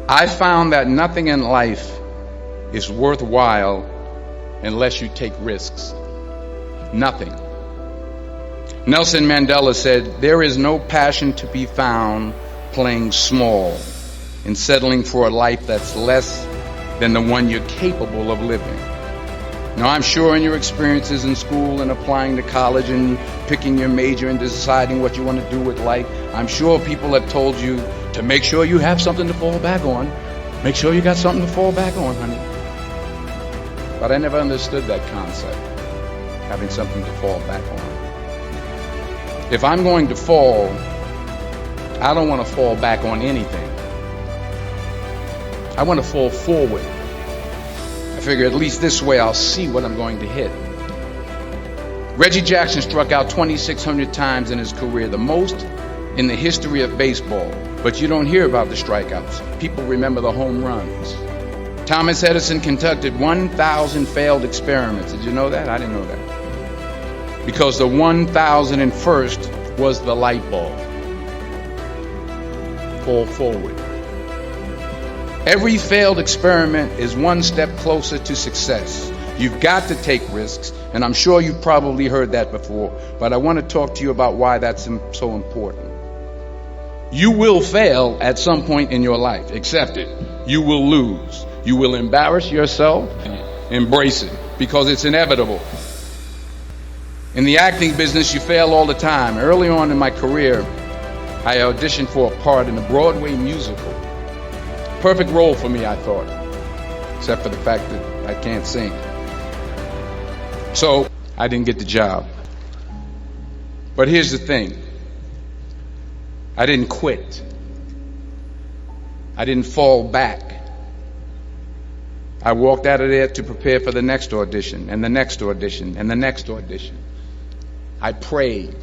I found that nothing in life is worthwhile unless you take risks. Nothing. Nelson Mandela said, "There is no passion to be found playing small and settling for a life that's less than the one you're capable of living." Now, I'm sure in your experiences in school and applying to college and picking your major and deciding what you want to do with life, I'm sure people have told you to make sure you have something to fall back on. Make sure you got something to fall back on, honey. But I never understood that concept, having something to fall back on. If I'm going to fall, I don't want to fall back on anything. I want to fall forward. I figure at least this way I'll see what I'm going to hit. Reggie Jackson struck out 2,600 times in his career, the most in the history of baseball. But you don't hear about the strikeouts. People remember the home runs. Thomas Edison conducted 1,000 failed experiments. Did you know that? I didn't know that. Because the 1,001st was the light bulb. Fall forward. Every failed experiment is one step closer to success. You've got to take risks, and I'm sure you've probably heard that before, but I want to talk to you about why that's so important. You will fail at some point in your life. Accept it. You will lose. You will embarrass yourself. Embrace it, because it's inevitable. In the acting business, you fail all the time. Early on in my career, I auditioned for a part in a Broadway musical. Perfect role for me, I thought, except for the fact that I can't sing. So I didn't get the job. But here's the thing. I didn't quit. I didn't fall back. I walked out of there to prepare for the next audition, and the next audition, and the next audition. I prayed.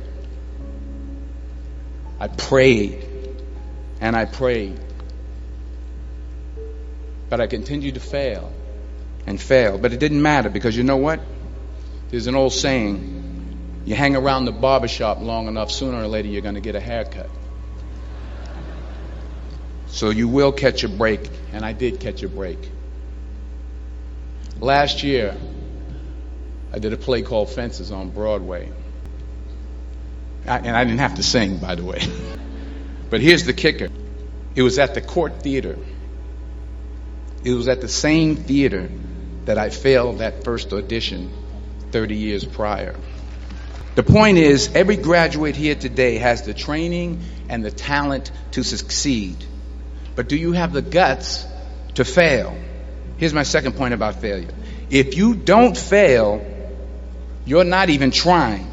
I prayed. And I prayed. But I continued to fail and fail. But it didn't matter, because you know what? There's an old saying, you hang around the barbershop long enough, sooner or later you're going to get a haircut. So you will catch a break, and I did catch a break. Last year, I did a play called Fences on Broadway. And I didn't have to sing, by the way. But here's the kicker. It was at the Court Theater. It was at the same theater that I failed that first audition 30 years prior. The point is, every graduate here today has the training and the talent to succeed. But do you have the guts to fail? Here's my second point about failure. If you don't fail, you're not even trying.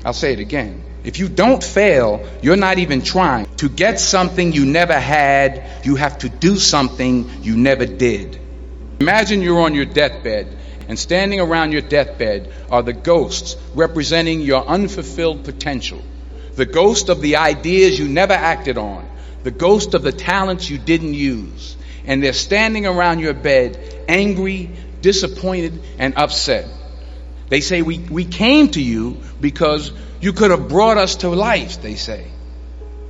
I'll say it again. If you don't fail, you're not even trying. To get something you never had, you have to do something you never did. Imagine you're on your deathbed, and standing around your deathbed are the ghosts representing your unfulfilled potential. The ghost of the ideas you never acted on. The ghost of the talents you didn't use. And they're standing around your bed, angry, disappointed, and upset. They say, we came to you because you could have brought us to life, they say.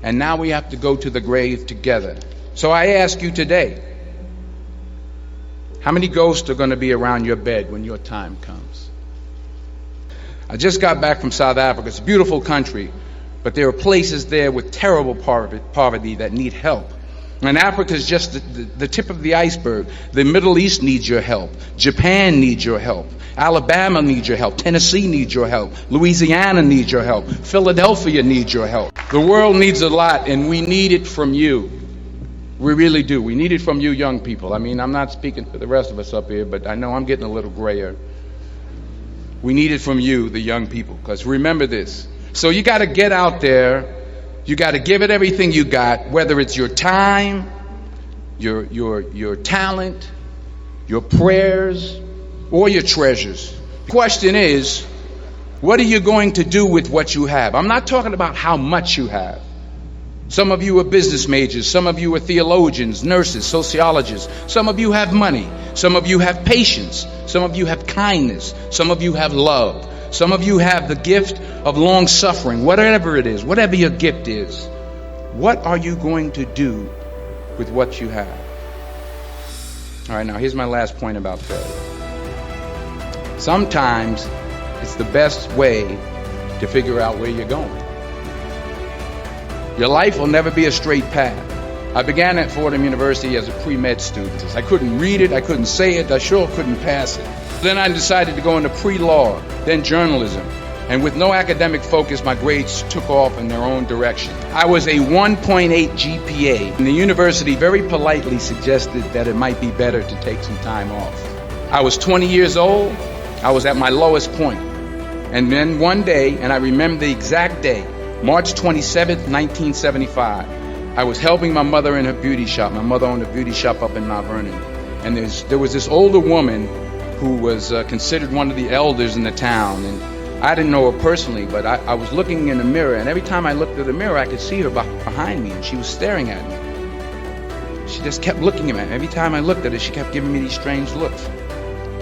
And now we have to go to the grave together. So I ask you today, how many ghosts are going to be around your bed when your time comes? I just got back from South Africa. It's a beautiful country, but there are places there with terrible poverty that need help. And Africa is just the tip of the iceberg. The Middle East needs your help. Japan needs your help. Alabama needs your help. Tennessee needs your help. Louisiana needs your help. Philadelphia needs your help. The world needs a lot, and we need it from you. We really do. We need it from you young people. I mean, I'm not speaking for the rest of us up here, but I know I'm getting a little grayer. We need it from you, the young people, because remember this. So you got to get out there. You got to give it everything you got, whether it's your time, your talent, your prayers, or your treasures. The question is, what are you going to do with what you have? I'm not talking about how much you have. Some of you are business majors. Some of you are theologians, nurses, sociologists. Some of you have money. Some of you have patience. Some of you have kindness. Some of you have love. Some of you have the gift of long suffering. Whatever it is, whatever your gift is, what are you going to do with what you have. All right, now here's my last point about failure. Sometimes it's the best way to figure out where you're going. Your life will never be a straight path. I began at Fordham University as a pre-med student. I couldn't read it, I couldn't say it, I sure couldn't pass it. Then I decided to go into pre-law, then journalism. And with no academic focus, my grades took off in their own direction. I was a 1.8 GPA, and the university very politely suggested that it might be better to take some time off. I was 20 years old, I was at my lowest point. And then one day, and I remember the exact day, March 27th, 1975, I was helping my mother in her beauty shop. My mother owned a beauty shop up in Mount Vernon. And there was this older woman who was considered one of the elders in the town. And I didn't know her personally, but I was looking in the mirror, and every time I looked at the mirror, I could see her behind me, and she was staring at me. She just kept looking at me. Every time I looked at her, she kept giving me these strange looks.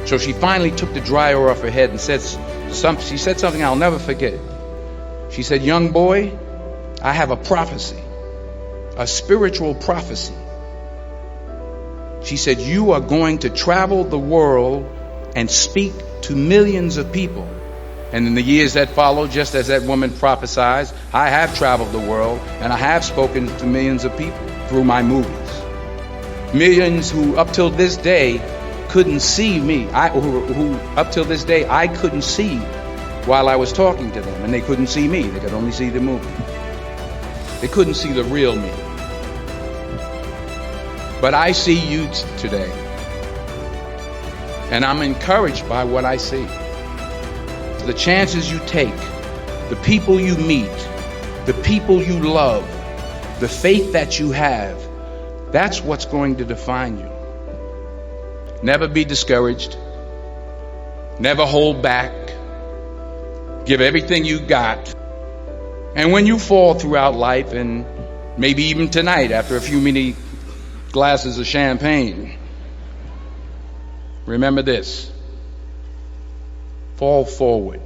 So she finally took the dryer off her head and she said something I'll never forget. She said, "Young boy, I have a prophecy, a spiritual prophecy." She said, "You are going to travel the world and speak to millions of people." And in the years that followed, just as that woman prophesied, I have traveled the world and I have spoken to millions of people through my movies. Millions who up till this day couldn't see me, who up till this day I couldn't see while I was talking to them, and they couldn't see me, they could only see the movie. They couldn't see the real me. But I see you today, and I'm encouraged by what I see. The chances you take, the people you meet, the people you love, the faith that you have, that's what's going to define you. Never be discouraged. Never hold back. Give everything you got. And when you fall throughout life, and maybe even tonight after a few many glasses of champagne, remember this: fall forward.